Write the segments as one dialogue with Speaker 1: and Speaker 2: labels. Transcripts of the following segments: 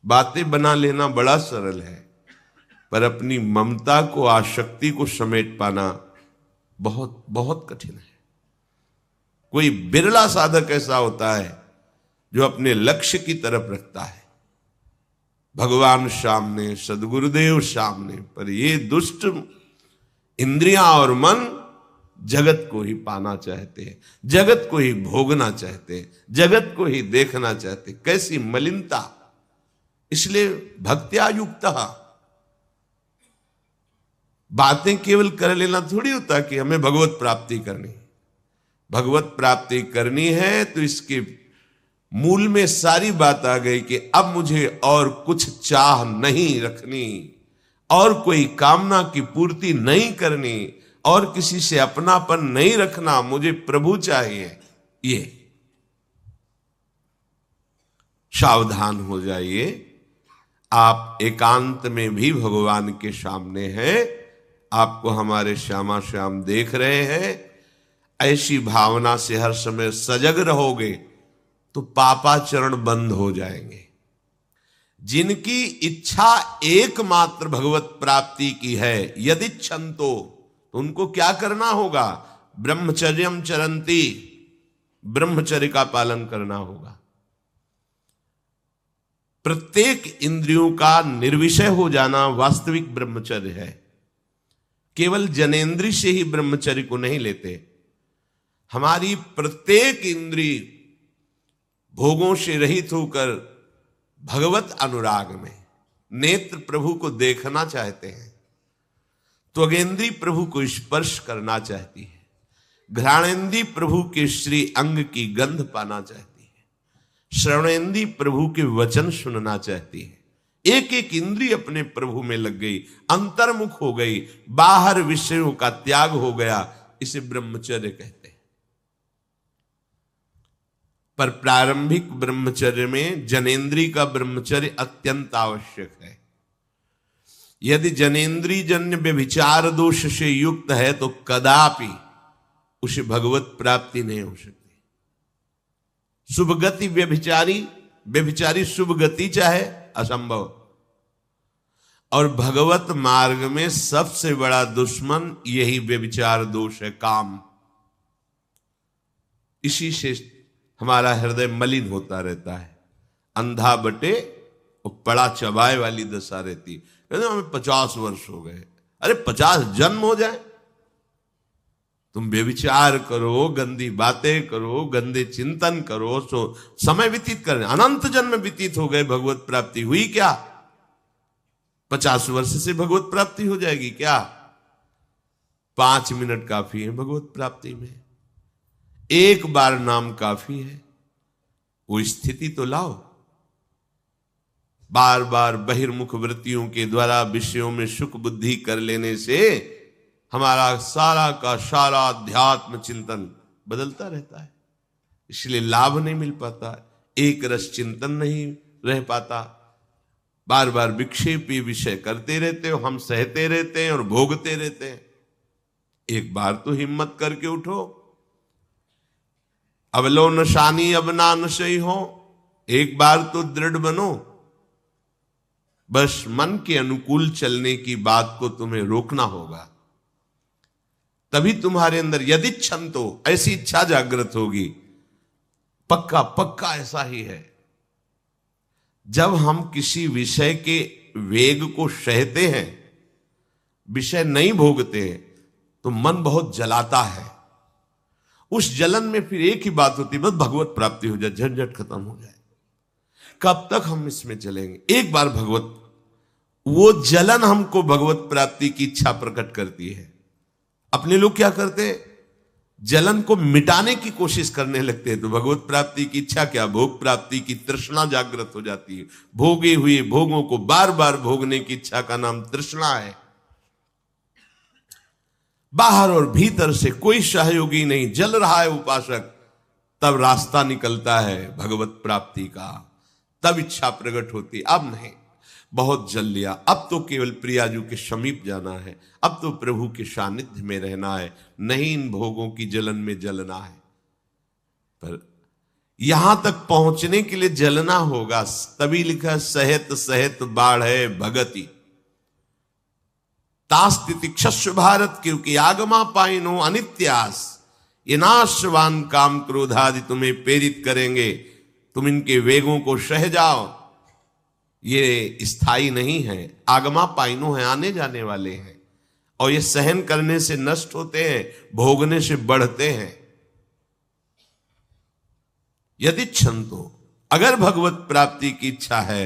Speaker 1: बातें बना लेना बड़ा सरल है, पर अपनी ममता को, आसक्ति को समेट पाना बहुत बहुत कठिन है। कोई बिरला साधक ऐसा होता है जो अपने लक्ष्य की तरफ रखता है, भगवान सामने, सदगुरुदेव सामने, पर ये दुष्ट इंद्रियां और मन जगत को ही पाना चाहते हैं, जगत को ही भोगना चाहते हैं, जगत को ही देखना चाहते हैं। कैसी मलिनता! इसलिए भक्त्या युक्तः, बातें केवल कर लेना थोड़ी होता कि हमें भगवत प्राप्ति करनी। भगवत प्राप्ति करनी है तो इसके मूल में सारी बात आ गई कि अब मुझे और कुछ चाह नहीं रखनी, और कोई कामना की पूर्ति नहीं करनी, और किसी से अपनापन नहीं रखना, मुझे प्रभु चाहिए। ये सावधान हो जाइए, आप एकांत में भी भगवान के सामने हैं, आपको हमारे श्यामा श्याम देख रहे हैं। ऐसी भावना से हर समय सजग रहोगे तो पापाचरण बंद हो जाएंगे। जिनकी इच्छा एकमात्र भगवत प्राप्ति की है, यदि छंतो, तो उनको क्या करना होगा? ब्रह्मचर्यम चरंती, ब्रह्मचर्य का पालन करना होगा। प्रत्येक इंद्रियों का निर्विषय हो जाना वास्तविक ब्रह्मचर्य है। केवल जनेंद्रिय से ही ब्रह्मचर्य को नहीं लेते। हमारी प्रत्येक इंद्रिय भोगों से रहित होकर भगवत अनुराग में, नेत्र प्रभु को देखना चाहते हैं, त्वगेंद्री प्रभु को स्पर्श करना चाहती है, घ्राणेंद्री प्रभु के श्री अंग की गंध पाना चाहती है, श्रवणेंद्री प्रभु के वचन सुनना चाहती है। एक एक इंद्रिय अपने प्रभु में लग गई, अंतर्मुख हो गई, बाहर विषयों का त्याग हो गया। इसे ब्रह्मचर्य कहते हैं। पर प्रारंभिक ब्रह्मचर्य में जनेंद्रिय का ब्रह्मचर्य अत्यंत आवश्यक है। यदि जनेंद्रिय जन्य व्यभिचार दोष से युक्त है तो कदापि उसे भगवत प्राप्ति नहीं हो सकती। शुभ गति व्यभिचारी शुभ गति चाहे, असंभव। और भगवत मार्ग में सबसे बड़ा दुश्मन यही व्यभिचार दोष है, काम। इसी से हमारा हृदय मलिन होता रहता है, अंधा बटे और पड़ा चबाए वाली दशा रहती है। कहते हमें 50 वर्ष हो गए। अरे 50 जन्म हो जाए, तुम व्यभिचार करो, गंदी बातें करो, गंदे चिंतन करो, सो समय व्यतीत करें, अनंत जन्म व्यतीत हो गए, भगवत प्राप्ति हुई क्या? 50 वर्ष से भगवत प्राप्ति हो जाएगी क्या? 5 मिनट काफी है भगवत प्राप्ति में, एक बार नाम काफी है। वो स्थिति तो लाओ। बार बार बहिर्मुख वृत्तियों के द्वारा विषयों में सुख बुद्धि कर लेने से हमारा सारा का सारा अध्यात्म चिंतन बदलता रहता है, इसलिए लाभ नहीं मिल पाता, एक रस चिंतन नहीं रह पाता। बार बार विक्षेपी विषय करते रहते हो, हम सहते रहते हैं और भोगते रहते हैं। एक बार तो हिम्मत करके उठो, अवलो नशानी अब ना नशई हो, एक बार तो दृढ़ बनो। बस मन के अनुकूल चलने की बात को तुम्हें रोकना होगा, तभी तुम्हारे अंदर यदि छंतो, ऐसी इच्छा जागृत होगी। पक्का पक्का ऐसा ही है। जब हम किसी विषय के वेग को सहते हैं, विषय नहीं भोगते, तो मन बहुत जलाता है। उस जलन में फिर एक ही बात होती है, बस भगवत प्राप्ति हो जाए, झंझट खत्म हो जाए। कब तक हम इसमें चलेंगे? एक बार भगवत, वो जलन हमको भगवत प्राप्ति की इच्छा प्रकट करती है। अपने लोग क्या करते हैं? जलन को मिटाने की कोशिश करने लगते हैं, तो भगवत प्राप्ति की इच्छा क्या, भोग प्राप्ति की तृष्णा जागृत हो जाती है। भोगे हुए भोगों को बार बार भोगने की इच्छा का नाम तृष्णा है। बाहर और भीतर से कोई सहयोगी नहीं, जल रहा है उपासक, तब रास्ता निकलता है भगवत प्राप्ति का, तब इच्छा प्रकट होती। अब नहीं, बहुत जल लिया, अब तो केवल प्रियाजू के समीप जाना है, अब तो प्रभु के सानिध्य में रहना है, नहीं इन भोगों की जलन में जलना है। पर यहां तक पहुंचने के लिए जलना होगा। तभी लिखा सहित सहित बाढ़ है भगति तास्तिति क्षस्व भारत, क्योंकि आगमा पाइनो अनित्यास, ये नाशवान काम क्रोध आदि तुम्हें प्रेरित करेंगे, तुम इनके वेगों को सह जाओ। ये स्थायी नहीं है, आगमा पाइनो है, आने जाने वाले हैं, और ये सहन करने से नष्ट होते हैं, भोगने से बढ़ते हैं। यदि छंतो, अगर भगवत प्राप्ति की इच्छा है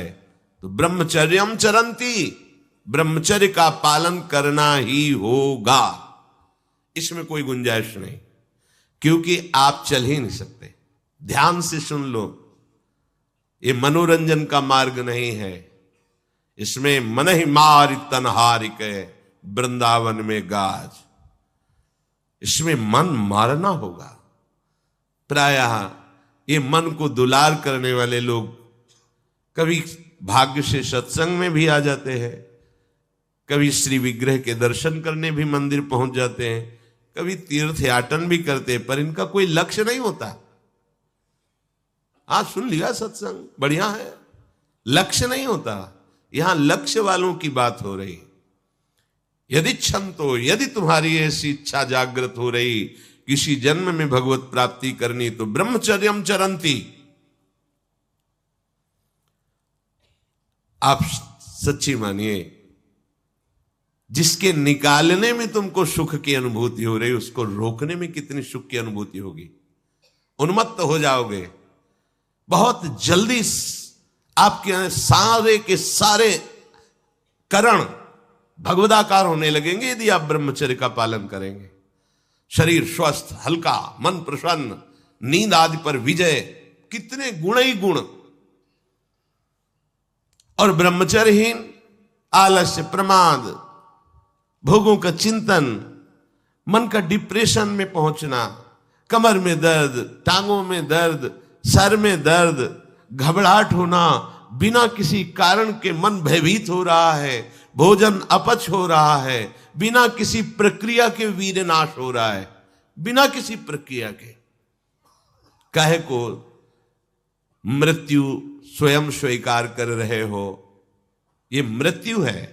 Speaker 1: तो ब्रह्मचर्यम चरंती, ब्रह्मचर्य का पालन करना ही होगा, इसमें कोई गुंजाइश नहीं, क्योंकि आप चल ही नहीं सकते। ध्यान से सुन लो, ये मनोरंजन का मार्ग नहीं है, इसमें मन ही मार तनहारिक वृंदावन में गाज, इसमें मन मारना होगा। प्रायः ये मन को दुलार करने वाले लोग कभी भाग्य से सत्संग में भी आ जाते हैं, कभी श्री विग्रह के दर्शन करने भी मंदिर पहुंच जाते हैं, कभी तीर्थ याटन भी करते हैं, पर इनका कोई लक्ष्य नहीं होता। आज सुन लिया सत्संग, बढ़िया है, लक्ष्य नहीं होता। यहां लक्ष्य वालों की बात हो रही। यदि छंतो, यदि तुम्हारी ऐसी इच्छा जागृत हो रही किसी जन्म में भगवत प्राप्ति करनी, तो ब्रह्मचर्यम चरंती, आप सच्ची मानिए, जिसके निकालने में तुमको सुख की अनुभूति हो रही, उसको रोकने में कितनी सुख की अनुभूति होगी। उन्मत्त हो जाओगे, बहुत जल्दी आपके सारे के सारे करण भगवदाकार होने लगेंगे यदि आप ब्रह्मचर्य का पालन करेंगे। शरीर स्वस्थ, हल्का, मन प्रसन्न, नींद आदि पर विजय, कितने गुण ही गुण। और ब्रह्मचर्यहीन आलस्य, प्रमाद, भोगों का चिंतन, मन का डिप्रेशन में पहुंचना, कमर में दर्द, टांगों में दर्द, सर में दर्द, घबराहट होना, बिना किसी कारण के मन भयभीत हो रहा है, भोजन अपच हो रहा है, बिना किसी प्रक्रिया के वीरनाश हो रहा है, बिना किसी प्रक्रिया के। काहे को मृत्यु स्वयं स्वीकार कर रहे हो, ये मृत्यु है।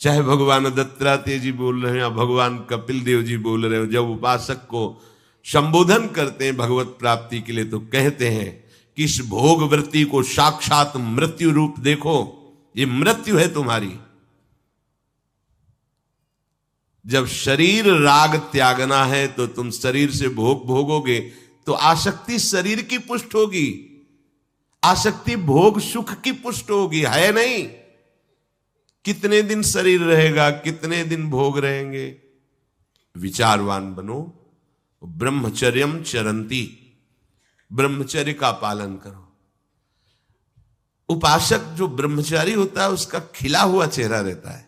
Speaker 1: चाहे भगवान दत्तात्रेय जी बोल रहे हैं या भगवान कपिल देव जी बोल रहे हो, जब उपासक को संबोधन करते हैं भगवत प्राप्ति के लिए, तो कहते हैं कि इस भोग वृत्ति को साक्षात मृत्यु रूप देखो, ये मृत्यु है तुम्हारी। जब शरीर राग त्यागना है तो तुम शरीर से भोग भोगोगे तो आसक्ति शरीर की पुष्ट होगी, आसक्ति भोग सुख की पुष्ट होगी, है नहीं। कितने दिन शरीर रहेगा, कितने दिन भोग रहेंगे। विचारवान बनो, ब्रह्मचर्यम चरंती, ब्रह्मचर्य का पालन करो। उपासक जो ब्रह्मचारी होता है उसका खिला हुआ चेहरा रहता है,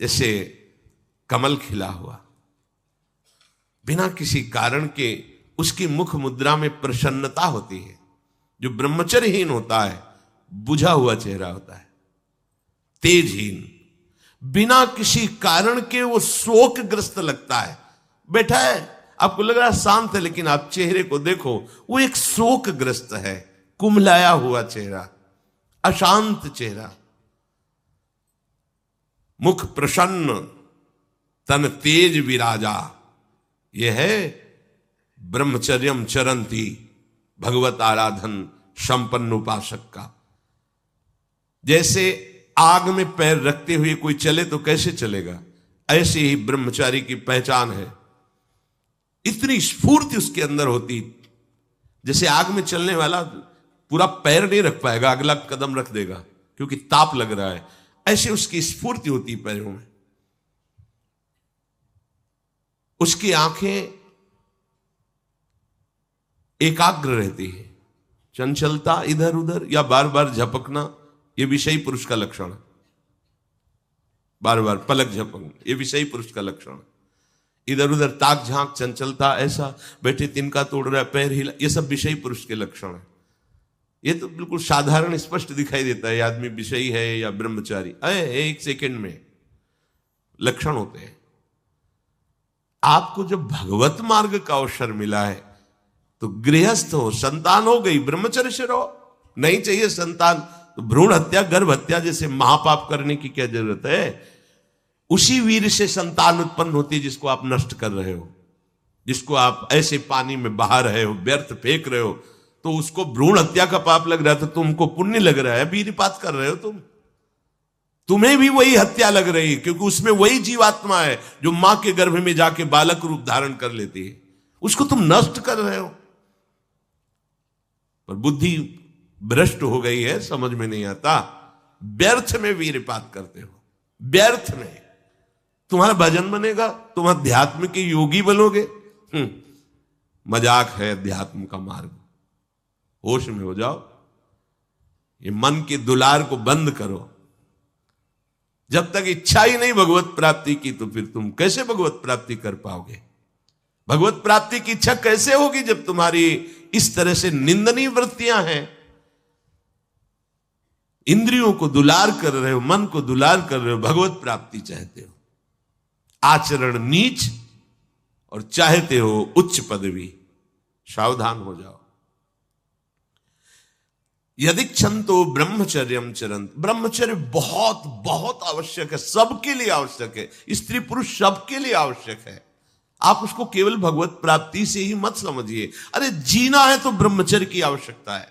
Speaker 1: जैसे कमल खिला हुआ, बिना किसी कारण के उसकी मुख मुद्रा में प्रसन्नता होती है। जो ब्रह्मचर्यहीन होता है बुझा हुआ चेहरा होता है, तेजहीन, बिना किसी कारण के वो शोकग्रस्त लगता है। बैठा है, आपको लग रहा है शांत है, लेकिन आप चेहरे को देखो, वो एक शोकग्रस्त है, कुम्हलाया हुआ चेहरा, अशांत चेहरा। मुख प्रसन्न, तन तेज विराजा, यह है ब्रह्मचर्यम चरंती, भगवत आराधन संपन्न उपासक का। जैसे आग में पैर रखते हुए कोई चले तो कैसे चलेगा, ऐसे ही ब्रह्मचारी की पहचान है। इतनी स्फूर्ति उसके अंदर होती, जैसे आग में चलने वाला पूरा पैर नहीं रख पाएगा, अगला कदम रख देगा क्योंकि ताप लग रहा है, ऐसे उसकी स्फूर्ति होती पैरों में। उसकी आंखें एकाग्र रहती है, चंचलता इधर उधर या बार बार झपकना, यह विषयी पुरुष का लक्षण है। बार बार पलक झपकना, यह विषयी पुरुष का लक्षण है। इधर उधर ताक झांक, चंचलता, ऐसा बैठे तिनका तोड़ रहा है, पैर हिला, ये सब विषयी पुरुष के लक्षण है। ये तो बिल्कुल साधारण स्पष्ट दिखाई देता है आदमी विषयी है या ब्रह्मचारी, एक सेकंड में लक्षण होते हैं। आपको जब भगवत मार्ग का अवसर मिला है तो गृहस्थ हो, संतान हो गई, ब्रह्मचर्य से रहो। नहीं चाहिए संतान तो भ्रूण हत्या, गर्भ हत्या जैसे महापाप करने की क्या जरूरत है? उसी वीर से संतान उत्पन्न होती है जिसको आप नष्ट कर रहे हो, जिसको आप ऐसे पानी में बहा रहे हो, व्यर्थ फेंक रहे हो। तो उसको भ्रूण हत्या का पाप लग रहा है तो तुमको पुण्य लग रहा है, वीरपात कर रहे हो तुम्हें भी वही हत्या लग रही है, क्योंकि उसमें वही जीवात्मा है जो मां के गर्भ में जाके बालक रूप धारण कर लेती है, उसको तुम नष्ट कर रहे हो। पर बुद्धि भ्रष्ट हो गई है, समझ में नहीं आता, व्यर्थ में वीरपात करते हो, व्यर्थ में। तुम्हारा भजन बनेगा, तुम अध्यात्म के योगी बनोगे, मजाक है अध्यात्म का मार्ग। होश में हो जाओ, ये मन के दुलार को बंद करो। जब तक इच्छा ही नहीं भगवत प्राप्ति की तो फिर तुम कैसे भगवत प्राप्ति कर पाओगे? भगवत प्राप्ति की इच्छा कैसे होगी जब तुम्हारी इस तरह से निंदनीय वृत्तियां हैं? इंद्रियों को दुलार कर रहे हो, मन को दुलार कर रहे हो, भगवत प्राप्ति चाहते हो, आचरण नीच और चाहते हो उच्च पदवी। सावधान हो जाओ। यदि क्षंतो ब्रह्मचर्यम चरंत, ब्रह्मचर्य बहुत बहुत आवश्यक है, सबके लिए आवश्यक है, स्त्री पुरुष सबके लिए आवश्यक है। आप उसको केवल भगवत प्राप्ति से ही मत समझिए। अरे जीना है तो ब्रह्मचर्य की आवश्यकता है,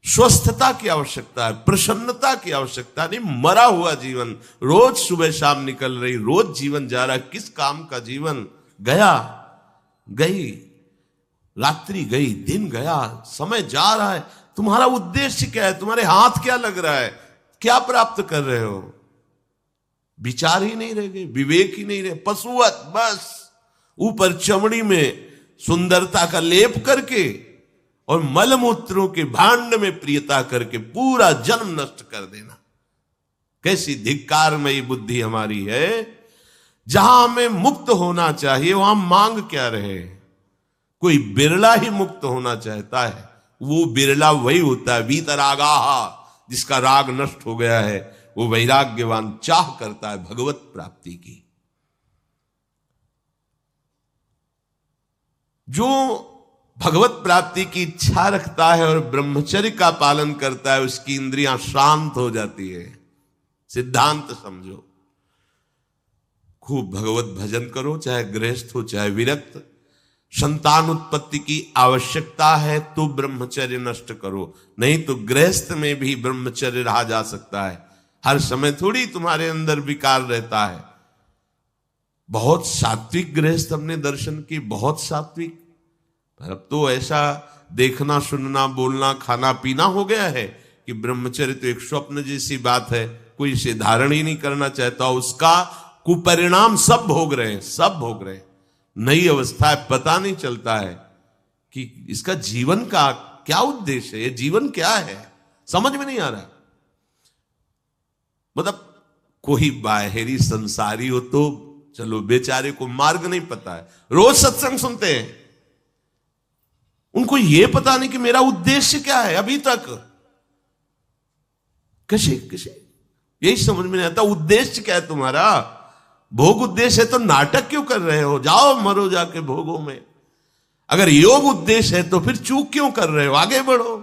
Speaker 1: स्वस्थता की आवश्यकता है, प्रसन्नता की आवश्यकता नहीं। मरा हुआ जीवन, रोज सुबह शाम निकल रही, रोज जीवन जा रहा है, किस काम का जीवन? गया गई, रात्रि गई, दिन गया, समय जा रहा है। तुम्हारा उद्देश्य क्या है? तुम्हारे हाथ क्या लग रहा है? क्या प्राप्त कर रहे हो? विचार ही नहीं रह गए, विवेक ही नहीं रहे, पशुवत बस ऊपर चमड़ी में सुंदरता का लेप करके और मलमूत्रों के भांड में प्रियता करके पूरा जन्म नष्ट कर देना। कैसी धिक्कारमयी बुद्धि हमारी है। जहां हमें मुक्त होना चाहिए वहां मांग क्या रहे? कोई बिरला ही मुक्त होना चाहता है, वो बिरला वही होता है वीतरागाहा, जिसका राग नष्ट हो गया है, वो वैराग्यवान चाह करता है भगवत प्राप्ति की। जो भगवत प्राप्ति की इच्छा रखता है और ब्रह्मचर्य का पालन करता है, उसकी इंद्रियां शांत हो जाती है। सिद्धांत समझो। खूब भगवत भजन करो, चाहे गृहस्थ हो चाहे विरक्त। संतान उत्पत्ति की आवश्यकता है तो ब्रह्मचर्य नष्ट करो, नहीं तो गृहस्थ में भी ब्रह्मचर्य रहा जा सकता है। हर समय थोड़ी तुम्हारे अंदर विकार रहता है। बहुत सात्विक गृहस्थ हमने दर्शन की, बहुत सात्विक। पर अब तो ऐसा देखना, सुनना, बोलना, खाना पीना हो गया है कि ब्रह्मचर्य तो एक स्वप्न जैसी बात है, कोई इसे धारण ही नहीं करना चाहता। उसका कुपरिणाम सब भोग रहे हैं, सब भोग रहे हैं। नई अवस्था है, पता नहीं चलता है कि इसका जीवन का क्या उद्देश्य है, ये जीवन क्या है, समझ में नहीं आ रहा। मतलब कोई बाहरी संसारी हो तो चलो, बेचारे को मार्ग नहीं पता है, रोज सत्संग सुनते हैं, उनको ये पता नहीं कि मेरा उद्देश्य क्या है। अभी तक कैसे यही समझ में नहीं आता, उद्देश्य क्या है तुम्हारा? भोग उद्देश्य है तो नाटक क्यों कर रहे हो? जाओ मरो जाके भोगों में। अगर योग उद्देश्य है तो फिर चूक क्यों कर रहे हो? आगे बढ़ो।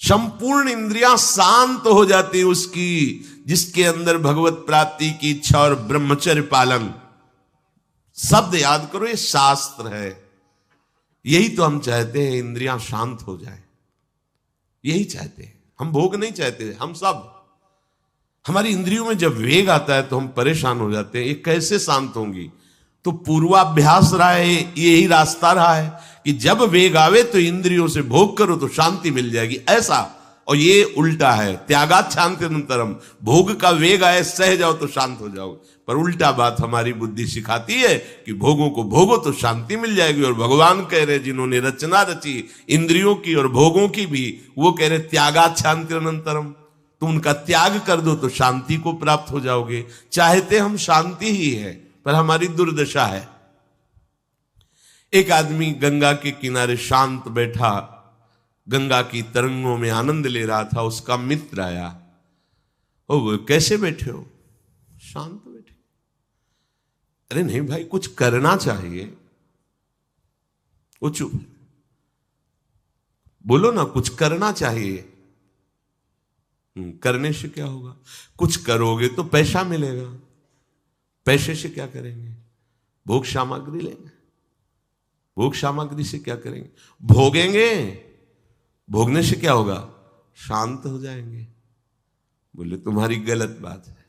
Speaker 1: संपूर्ण इंद्रियां शांत हो जाती है उसकी जिसके अंदर भगवत प्राप्ति की इच्छा और ब्रह्मचर्य पालन। शब्द याद करो, ये शास्त्र है। यही तो हम चाहते हैं, इंद्रियां शांत हो जाए, यही चाहते हैं हम। भोग नहीं चाहते हम सब। हमारी इंद्रियों में जब वेग आता है तो हम परेशान हो जाते हैं, ये कैसे शांत होंगी? तो पूर्वाभ्यास रहा है, यही रास्ता रहा है कि जब वेग आवे तो इंद्रियों से भोग करो तो शांति मिल जाएगी, ऐसा। और ये उल्टा है, त्यागात् शान्तिरनन्तरम्। भोग का वेग आए, सह जाओ तो शांत हो जाओ। पर उल्टा बात हमारी बुद्धि सिखाती है कि भोगों को भोगो तो शांति मिल जाएगी। और भगवान कह रहे, जिन्होंने रचना रची इंद्रियों की और भोगों की भी, वो कह रहे त्यागात् शान्तिरनन्तरम्। तुम उनका त्याग कर दो तो शांति को प्राप्त हो जाओगे। चाहते हम शांति ही है, पर हमारी दुर्दशा है। एक आदमी गंगा के किनारे शांत बैठा, गंगा की तरंगों में आनंद ले रहा था। उसका मित्र आया, वो कैसे बैठे हो? शांत बैठे। अरे नहीं भाई, कुछ करना चाहिए। वो चुप है। बोलो ना, कुछ करना चाहिए। करने से क्या होगा? कुछ करोगे तो पैसा मिलेगा। पैसे से क्या करेंगे? भोग सामग्री लेंगे। भोग सामग्री से क्या करेंगे? भोगेंगे। भोगने से क्या होगा? शांत हो जाएंगे। बोले तुम्हारी गलत बात है,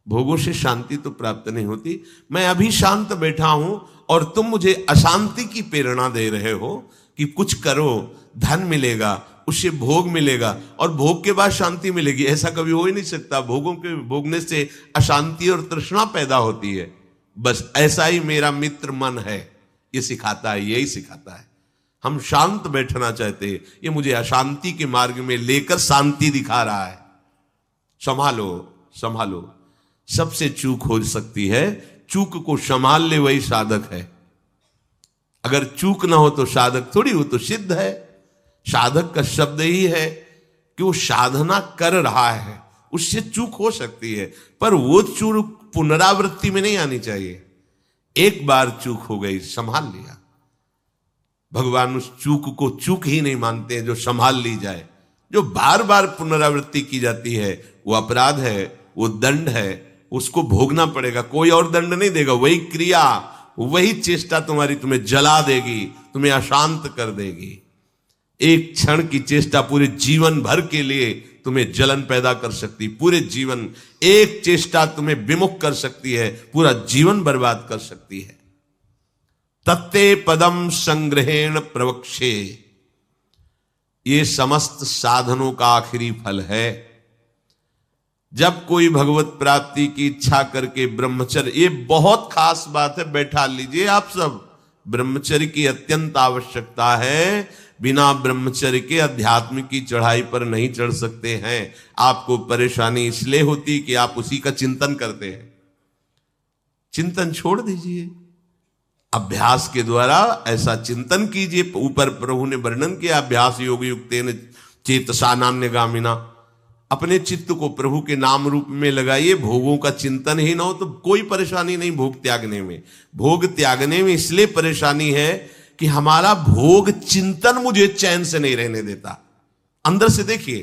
Speaker 1: भोगों से शांति तो प्राप्त नहीं होती। मैं अभी शांत बैठा हूं और तुम मुझे अशांति की प्रेरणा दे रहे हो कि कुछ करो, धन मिलेगा, उससे भोग मिलेगा और भोग के बाद शांति मिलेगी। ऐसा कभी हो ही नहीं सकता। भोगों के भोगने से अशांति और तृष्णा पैदा होती है। बस ऐसा ही मेरा मित्र मन है, ये सिखाता है, यही सिखाता है। हम शांत बैठना चाहते हैं, ये मुझे अशांति के मार्ग में लेकर शांति दिखा रहा है। संभालो, संभालो। सबसे चूक हो सकती है, चूक को संभाल ले वही साधक है। अगर चूक ना हो तो साधक थोड़ी, वो तो सिद्ध है। साधक का शब्द ही है कि वो साधना कर रहा है, उससे चूक हो सकती है, पर वो चूक पुनरावृत्ति में नहीं आनी चाहिए। एक बार चूक हो गई, संभाल लिया। भगवान उस चूक को चूक ही नहीं मानते हैं जो संभाल ली जाए। जो बार बार पुनरावृत्ति की जाती है वो अपराध है, वो दंड है, उसको भोगना पड़ेगा। कोई और दंड नहीं देगा। वही क्रिया, वही चेष्टा तुम्हारी तुम्हें जला देगी, तुम्हें अशांत कर देगी। एक क्षण की चेष्टा पूरे जीवन भर के लिए तुम्हें जलन पैदा कर सकती। पूरे जीवन एक चेष्टा तुम्हें विमुख कर सकती है, पूरा जीवन बर्बाद कर सकती है। तत्ते पदम संग्रहेण प्रवक्षे, ये समस्त साधनों का आखिरी फल है। जब कोई भगवत प्राप्ति की इच्छा करके ब्रह्मचर्य, ये बहुत खास बात है, बैठा लीजिए आप सब। ब्रह्मचर्य की अत्यंत आवश्यकता है। बिना ब्रह्मचर्य के अध्यात्म की चढ़ाई पर नहीं चढ़ सकते हैं। आपको परेशानी इसलिए होती कि आप उसी का चिंतन करते हैं। चिंतन छोड़ दीजिए, अभ्यास के द्वारा ऐसा चिंतन कीजिए। ऊपर प्रभु ने वर्णन किया, अभ्यास योग युक्तेन चेतसा नान्यगामिना। अपने चित्त को प्रभु के नाम रूप में लगाइए। भोगों का चिंतन ही ना हो तो कोई परेशानी नहीं भोग त्यागने में। भोग त्यागने में इसलिए परेशानी है कि हमारा भोग चिंतन मुझे चैन से नहीं रहने देता। अंदर से देखिए,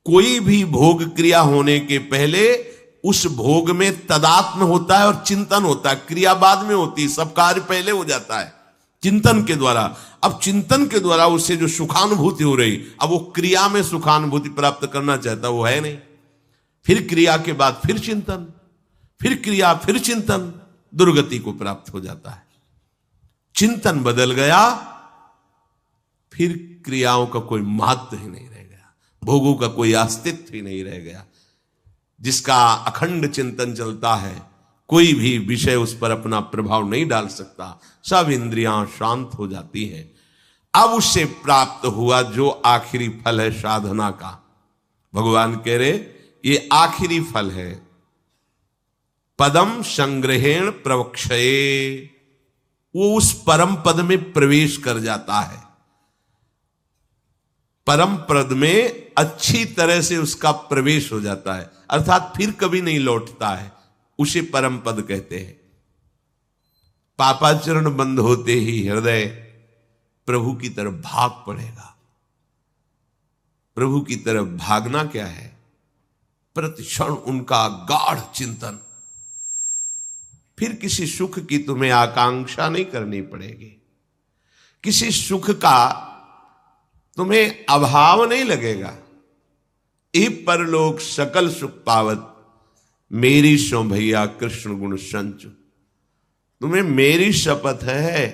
Speaker 1: कोई भी भोग क्रिया होने के पहले उस भोग में तदात्म होता है और चिंतन होता है। क्रिया बाद में होती है, सब कार्य पहले हो जाता है चिंतन के द्वारा। अब चिंतन के द्वारा उससे जो सुखानुभूति हो रही, अब वो क्रिया में सुखानुभूति प्राप्त करना चाहता, वो है नहीं। फिर क्रिया के बाद फिर चिंतन, फिर क्रिया, फिर चिंतन, दुर्गति को प्राप्त हो जाता है। चिंतन बदल गया, फिर क्रियाओं का कोई महत्व ही नहीं रह गया, भोगों का कोई अस्तित्व ही नहीं रह गया। जिसका अखंड चिंतन चलता है, कोई भी विषय उस पर अपना प्रभाव नहीं डाल सकता। सब इंद्रियां शांत हो जाती हैं। अब उससे प्राप्त हुआ जो आखिरी फल है साधना का, भगवान कह रहे ये आखिरी फल है। पदम संग्रहेण प्रवक्षये, वो उस परम पद में प्रवेश कर जाता है। परम पद में अच्छी तरह से उसका प्रवेश हो जाता है, अर्थात फिर कभी नहीं लौटता है। उसे परम पद कहते हैं। पापाचरण बंद होते ही हृदय प्रभु की तरफ भाग पड़ेगा। प्रभु की तरफ भागना क्या है? प्रतिक्षण उनका गाढ़ चिंतन। फिर किसी सुख की तुम्हें आकांक्षा नहीं करनी पड़ेगी। किसी सुख का तुम्हें अभाव नहीं लगेगा। ए परलोक सकल सुख पावत, मेरी सो भैया कृष्ण गुण संचु। तुम्हें मेरी शपथ है,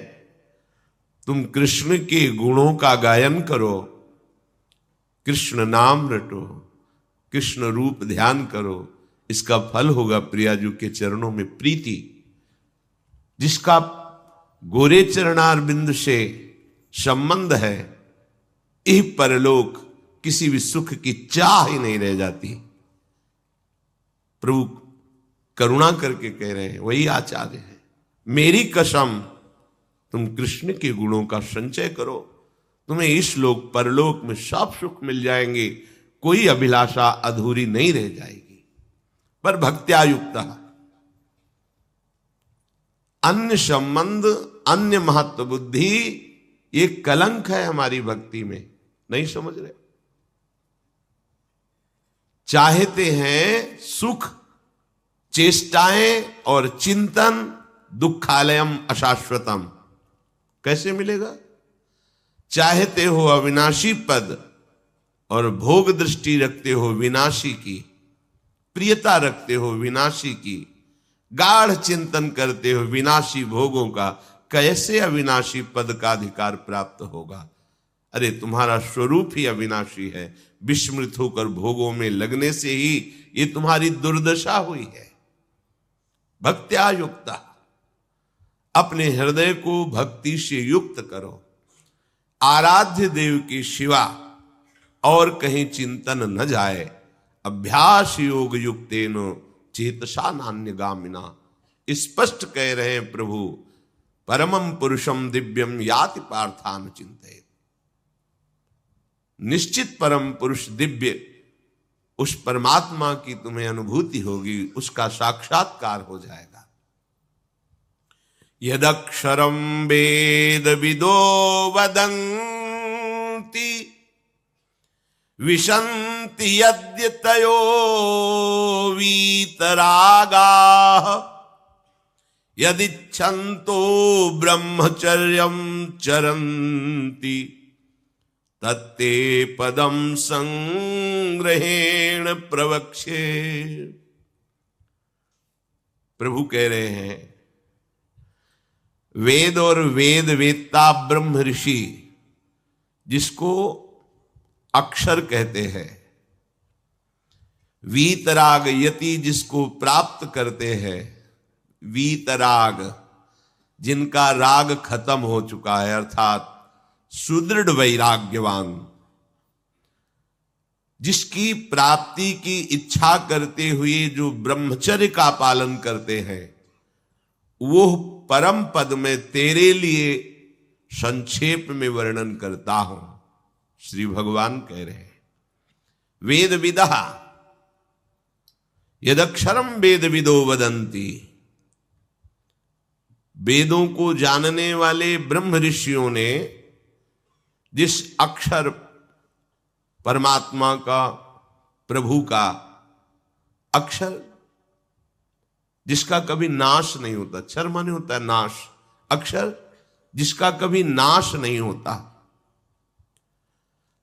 Speaker 1: तुम कृष्ण के गुणों का गायन करो, कृष्ण नाम रटो, कृष्ण रूप ध्यान करो। इसका फल होगा प्रियाजू के चरणों में प्रीति। जिसका गोरे चरणारविंद से संबंध है, यह परलोक किसी भी सुख की चाह ही नहीं रह जाती। प्रभु करुणा करके कह रहे हैं, वही आचार्य है। मेरी कसम, तुम कृष्ण के गुणों का संचय करो, तुम्हें इस लोक परलोक में सब सुख मिल जाएंगे। कोई अभिलाषा अधूरी नहीं रह जाएगी। पर भक्त्या युक्त अन्य संबंध, अन्य महत्व बुद्धि ये कलंक है हमारी भक्ति में, नहीं समझ रहे। चाहते हैं सुख, चेष्टाएं और चिंतन, दुखालयम अशाश्वतम, कैसे मिलेगा? चाहते हो अविनाशी पद और भोग दृष्टि रखते हो विनाशी की, प्रियता रखते हो विनाशी की, गाढ़ चिंतन करते हो विनाशी भोगों का, कैसे अविनाशी पद का अधिकार प्राप्त होगा? अरे तुम्हारा स्वरूप ही अविनाशी है, विस्मृत होकर भोगों में लगने से ही ये तुम्हारी दुर्दशा हुई है। भक्त्या युक्ता, अपने हृदय को भक्ति से युक्त करो, आराध्य देव की शिवा और कहीं चिंतन न जाए। अभ्यास योग युक्तेनो चेतसा नान्यगामिना, स्पष्ट कह रहे हैं प्रभु, परमं पुरुषम दिव्यम याति पार्थान चिंतयेत्। निश्चित परम पुरुष दिव्य, उस परमात्मा की तुम्हें अनुभूति होगी, उसका साक्षात्कार हो जाएगा। यदक्षरम वेद विदो वदन्ति विशन्ति यद्यतयो वीतरागाः यदिच्छन्तो ब्रह्मचर्यं चरन्ति तत्ते पदम संग्रहेण प्रवक्ष्ये। प्रभु कह रहे हैं, वेद और वेद वेत्ता ब्रह्म ऋषि, जिसको अक्षर कहते हैं, वीतराग यति जिसको प्राप्त करते हैं, वीतराग जिनका राग खत्म हो चुका है, अर्थात सुदृढ़ वैराग्यवान, जिसकी प्राप्ति की इच्छा करते हुए जो ब्रह्मचर्य का पालन करते हैं, वो परम पद में तेरे लिए संक्षेप में वर्णन करता हूं। श्री भगवान कह रहे हैं, वेद विदः यदक्षरम वेद विदो वदन्ति, वेदों को जानने वाले ब्रह्म ऋषियों ने जिस अक्षर परमात्मा का, प्रभु का अक्षर, जिसका कभी नाश नहीं होता, क्षर माने होता है नाश, अक्षर जिसका कभी नाश नहीं होता,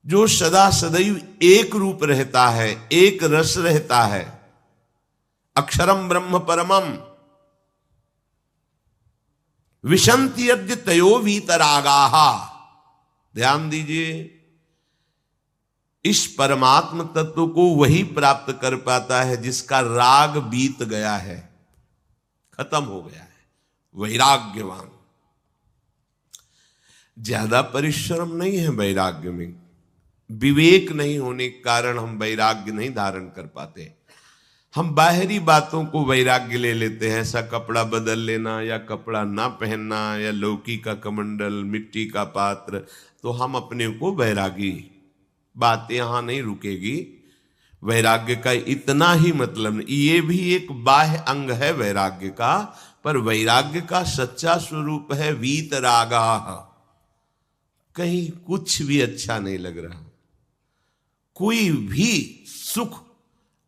Speaker 1: जो सदा सदैव एक रूप रहता है, एक रस रहता है, अक्षरम ब्रह्म परमम विशन्ति यद्य तयो वीतरागाहा। ध्यान दीजिए, इस परमात्म तत्व को वही प्राप्त कर पाता है जिसका राग बीत गया है, खत्म हो गया है, वैराग्यवान। ज्यादा परिश्रम नहीं है वैराग्य में, विवेक नहीं होने के कारण हम वैराग्य नहीं धारण कर पाते। हम बाहरी बातों को वैराग्य ले लेते हैं, ऐसा कपड़ा बदल लेना या कपड़ा ना पहनना या लौकी का कमंडल, मिट्टी का पात्र, तो हम अपने को वैरागी। बात यहां नहीं रुकेगी, वैराग्य का इतना ही मतलब नहीं, ये भी एक बाह्य अंग है वैराग्य का, पर वैराग्य का सच्चा स्वरूप है वीतरागा। कहीं कुछ भी अच्छा नहीं लग रहा, कोई भी सुख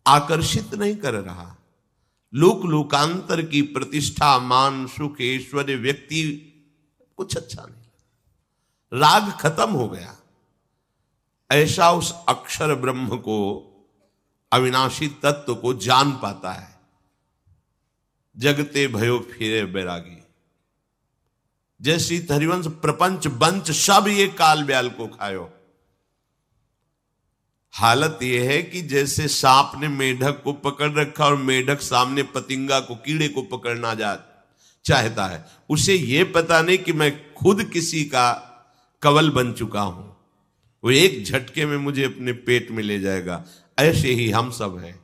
Speaker 1: आकर्षित नहीं कर रहा, लोक लोकांतर की प्रतिष्ठा, मान, सुख, ऐश्वर्य, व्यक्ति, कुछ अच्छा नहीं, राग खत्म हो गया। ऐसा उस अक्षर ब्रह्म को, अविनाशी तत्व को जान पाता है। जगते भयो फिरे बैरागी, जैसी हरिवंश प्रपंच बंच सब ये काल ब्याल को खायो। हालत यह है कि जैसे सांप ने मेढक को पकड़ रखा और मेढक सामने पतिंगा को, कीड़े को पकड़ना चाहता है, उसे यह पता नहीं कि मैं खुद किसी का कवल बन चुका हूं, वो एक झटके में मुझे अपने पेट में ले जाएगा। ऐसे ही हम सब हैं,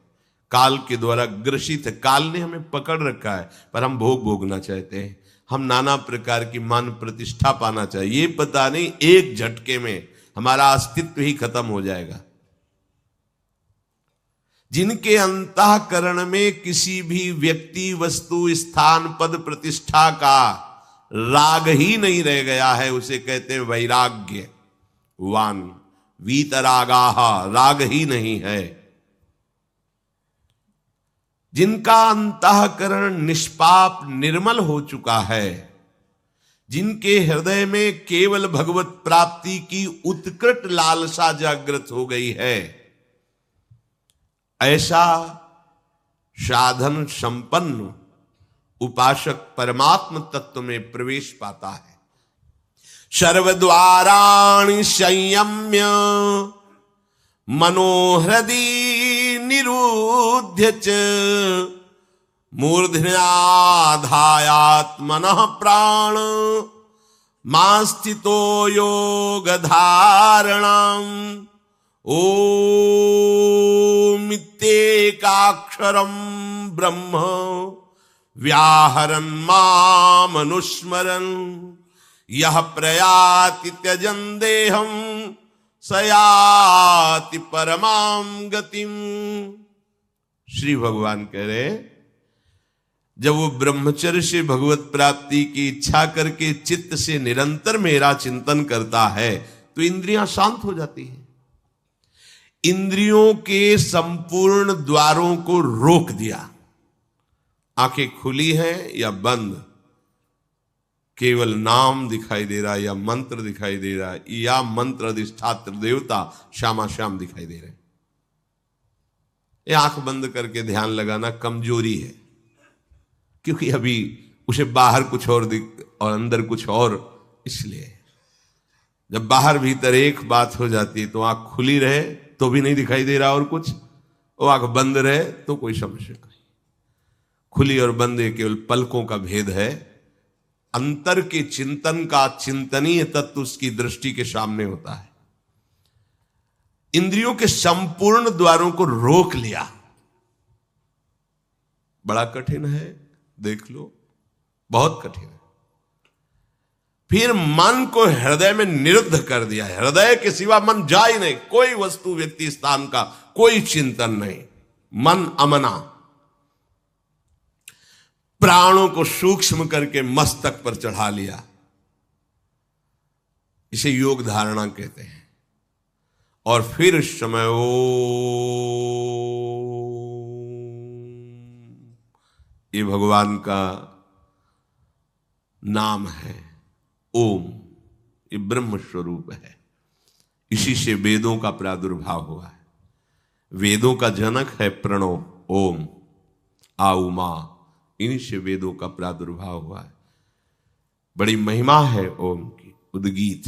Speaker 1: काल के द्वारा ग्रसित है, काल ने हमें पकड़ रखा है, पर हम भोग भोगना चाहते हैं, हम नाना प्रकार की मान प्रतिष्ठा पाना चाहिए, ये पता नहीं एक झटके में हमारा अस्तित्व ही खत्म हो जाएगा। जिनके अंतःकरण में किसी भी व्यक्ति, वस्तु, स्थान, पद, प्रतिष्ठा का राग ही नहीं रह गया है, उसे कहते हैं वैराग्य वान। वीतरागाह, राग ही नहीं है। जिनका अंतःकरण निष्पाप निर्मल हो चुका है, जिनके हृदय में केवल भगवत प्राप्ति की उत्कट लालसा जागृत हो गई है, ऐसा साधन संपन्न उपासक परमात्म तत्व में प्रवेश पाता है। सर्वद्वाराणि संयम्य मनोहृदि निरुध्य च मूर्धन्याधायात्मनः प्राण मास्थितो योग धारणम् ओमित्येकाक्षरं ब्रह्म व्याहरन् मामनुस्मरन् यह प्रयाति त्यजन देहम सयाति परमाम गतिम। श्री भगवान कह रहे, जब वो ब्रह्मचर्य से भगवत प्राप्ति की इच्छा करके चित्त से निरंतर मेरा चिंतन करता है तो इंद्रियां शांत हो जाती हैं। इंद्रियों के संपूर्ण द्वारों को रोक दिया। आंखें खुली हैं या बंद, केवल नाम दिखाई दे रहा है या मंत्र दिखाई दे रहा है, या मंत्र अधिष्ठात्र देवता श्यामा श्याम दिखाई दे रहे हैं। ये आंख बंद करके ध्यान लगाना कमजोरी है, क्योंकि अभी उसे बाहर कुछ और दिख और अंदर कुछ और। इसलिए जब बाहर भीतर एक बात हो जाती है तो आंख खुली रहे तो भी नहीं दिखाई दे रहा और कुछ, वो आंख बंद रहे तो कोई समस्या नहीं। खुली और बंद केवल पलकों का भेद है। अंतर के चिंतन का चिंतनीय तत्व उसकी दृष्टि के सामने होता है। इंद्रियों के संपूर्ण द्वारों को रोक लिया, बड़ा कठिन है, देख लो, बहुत कठिन है। फिर मन को हृदय में निरुद्ध कर दिया। हृदय के सिवा मन जा ही नहीं, कोई वस्तु व्यक्ति स्थान का कोई चिंतन नहीं, मन अमना। प्राणों को सूक्ष्म करके मस्तक पर चढ़ा लिया, इसे योग धारणा कहते हैं। और फिर इस समय ये भगवान का नाम है ओम, ये ब्रह्म स्वरूप है। इसी से वेदों का प्रादुर्भाव हुआ है। वेदों का जनक है प्रणव ओम, आउमा, इन्हीं से वेदों का प्रादुर्भाव हुआ है। बड़ी महिमा है ओम की। उद्गीत,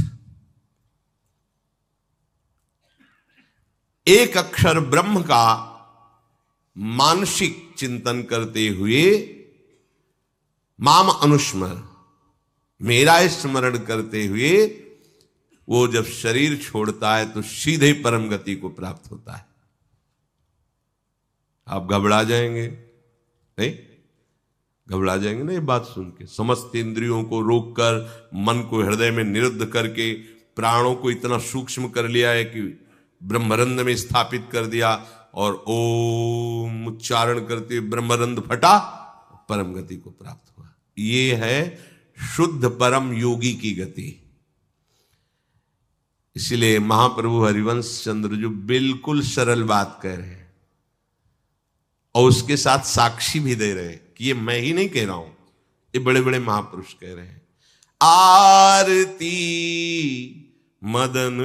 Speaker 1: एक अक्षर ब्रह्म का मानसिक चिंतन करते हुए माम अनुस्मर, मेरा स्मरण करते हुए वो जब शरीर छोड़ता है तो सीधे परम गति को प्राप्त होता है। आप घबरा जाएंगे नहीं? घबरा जाएंगे ना ये बात सुन के? समस्त इंद्रियों को रोककर, मन को हृदय में निरुद्ध करके, प्राणों को इतना सूक्ष्म कर लिया है कि ब्रह्मरंध्र में स्थापित कर दिया, और ओम उच्चारण करते ब्रह्मरंध्र फटा, परम गति को प्राप्त हुआ। ये है शुद्ध परम योगी की गति। इसलिए महाप्रभु हरिवंश चंद्र जो बिल्कुल सरल बात कह रहे हैं और उसके साथ साक्षी भी दे रहे हैं कि ये मैं ही नहीं कह रहा हूं, ये बड़े बड़े महापुरुष कह रहे हैं। आरती मदन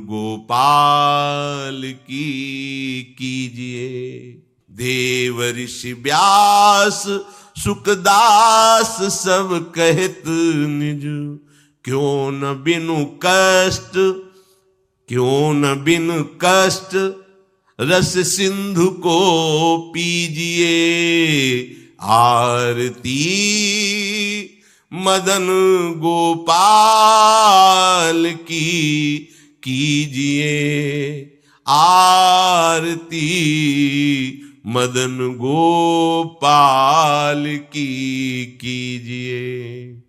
Speaker 1: गोपाल की कीजिए, देव ऋषि व्यास सुखदास सब कहत निज, क्यों न बिनु कष्ट, क्यों न बिनु कष्ट रस सिंधु को पीजिए। आरती मदन गोपाल की कीजिए, आरती मदन गोपाल की कीजिए।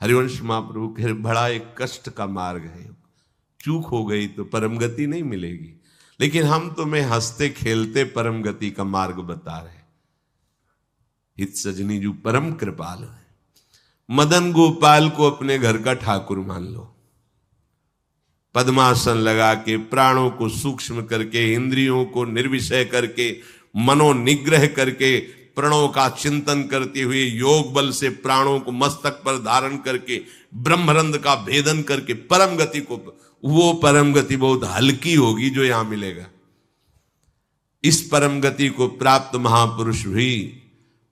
Speaker 1: हरिवंश महाप्रभु कह बड़ा एक कष्ट का मार्ग है, चूक हो गई तो परम गति नहीं मिलेगी, लेकिन हम तुम्हें हंसते खेलते परम गति का मार्ग बता रहे हैं। हित सजनी जो परम कृपाल है। मदन गोपाल को अपने घर का ठाकुर मान लो। पद्मासन लगा के, प्राणों को सूक्ष्म करके, इंद्रियों को निर्विषय करके, मनोनिग्रह करके, प्रणव का चिंतन करते हुए, योग बल से प्राणों को मस्तक पर धारण करके, ब्रह्मरंध्र का भेदन करके परम गति को, वो परम गति बहुत हल्की होगी जो यहां मिलेगा। इस परम गति को प्राप्त महापुरुष भी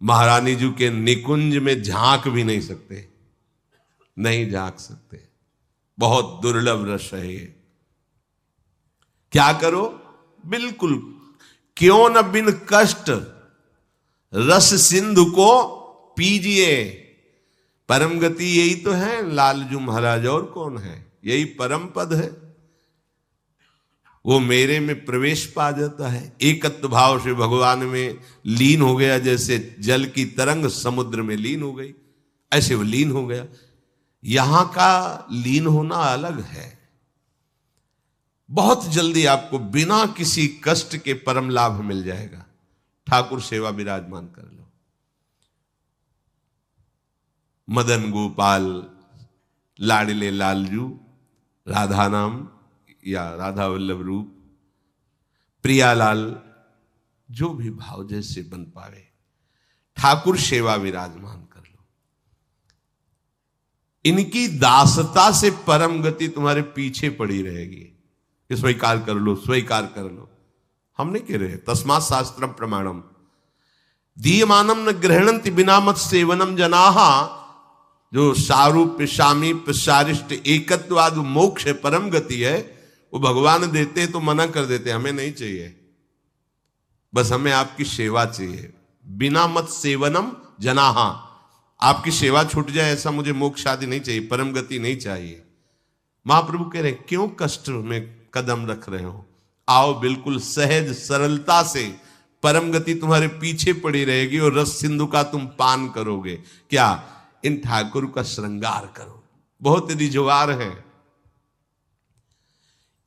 Speaker 1: महारानी जी के निकुंज में झांक भी नहीं सकते, नहीं झांक सकते। बहुत दुर्लभ रस है ये। क्या करो? बिल्कुल, क्यों न बिन कष्ट रस सिंधु को पीजिए। परम गति यही तो है लालजू महाराज, और कौन है? यही परम पद है। वो मेरे में प्रवेश पा जाता है, एकत्व भाव से भगवान में लीन हो गया। जैसे जल की तरंग समुद्र में लीन हो गई, ऐसे वो लीन हो गया। यहां का लीन होना अलग है। बहुत जल्दी आपको बिना किसी कष्ट के परम लाभ मिल जाएगा। ठाकुर सेवा विराजमान कर लो। मदन गोपाल, लाडले लालजू, राधा नाम या राधा वल्लभ रूप, प्रियालाल, जो भी भाव जैसे बन पावे, ठाकुर सेवा विराजमान कर लो। इनकी दासता से परम गति तुम्हारे पीछे पड़ी रहेगी। स्वीकार कर लो, स्वीकार कर लो। हम नहीं कह रहे, तस्मात् शास्त्रम प्रमाणम दीयमानम न ग्रहणंति बिना मत सेवनम जनाहा। जो सारूप्य सामीप्य सारिष्ट एकत्वाद मोक्ष परम गति है, वो भगवान देते तो मना कर देते, हमें नहीं चाहिए, बस हमें आपकी सेवा चाहिए। बिना मत सेवनम जनाहा, आपकी सेवा छूट जाए ऐसा मुझे मोक्ष आदि नहीं चाहिए, परम गति नहीं चाहिए। महाप्रभु कह रहे क्यों कष्ट में कदम रख रहे हो? आओ, बिल्कुल सहज सरलता से परम गति तुम्हारे पीछे पड़ी रहेगी और रस सिंधु का तुम पान करोगे। क्या? इन ठाकुर का श्रृंगार करो। बहुत रिजवार है,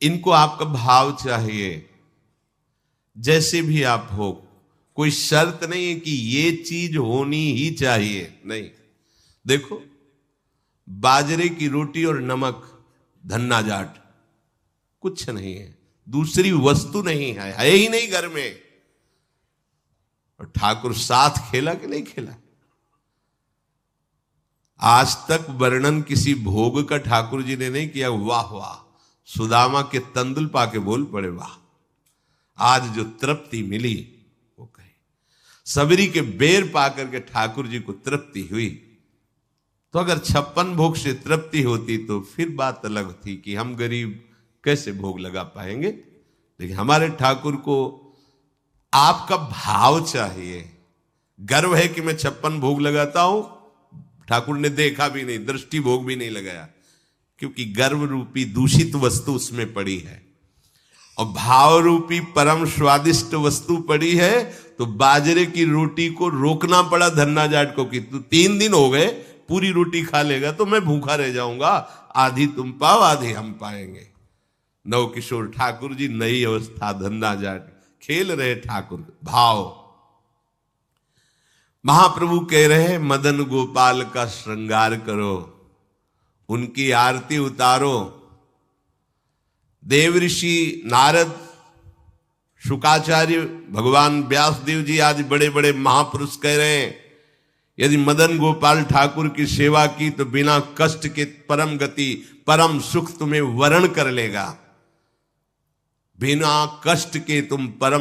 Speaker 1: इनको आपका भाव चाहिए। जैसे भी आप हो, कोई शर्त नहीं है कि ये चीज होनी ही चाहिए, नहीं। देखो, बाजरे की रोटी और नमक, धन्ना जाट, कुछ नहीं है, दूसरी वस्तु नहीं है ही नहीं घर में। और ठाकुर साथ खेला कि नहीं खेला? आज तक वर्णन किसी भोग का ठाकुर जी ने नहीं किया। वाह वाह, सुदामा के तंदुल पाके बोल पड़े वाह। आज जो तृप्ति मिली वो कहे, सबरी के बेर पाकर के ठाकुर जी को तृप्ति हुई। तो अगर 56 भोग से तृप्ति होती तो फिर बात अलग थी कि हम गरीब कैसे भोग लगा पाएंगे। लेकिन हमारे ठाकुर को आपका भाव चाहिए। गर्व है कि मैं 56 भोग लगाता हूं, ठाकुर ने देखा भी नहीं, दृष्टि भोग भी नहीं लगाया, क्योंकि गर्व रूपी दूषित वस्तु उसमें पड़ी है और भाव रूपी परम स्वादिष्ट वस्तु पड़ी है। तो बाजरे की रोटी को रोकना पड़ा धन्ना जाट को कि तू 3 दिन हो गए, पूरी रोटी खा लेगा तो मैं भूखा रह जाऊंगा, आधी तुम पाओ आधी हम पाएंगे। नव किशोर ठाकुर जी, नई अवस्था, धन्ना जाट खेल रहे ठाकुर भाव। महाप्रभु कह रहे मदन गोपाल का श्रृंगार करो, उनकी आरती उतारो। देव ऋषि नारद, शुकाचार्य, भगवान व्यासदेव जी आज बड़े बड़े महापुरुष कह रहे हैं यदि मदन गोपाल ठाकुर की सेवा की तो बिना कष्ट के परम गति, परम सुख तुम्हें वरण कर लेगा। बिना कष्ट के तुम परम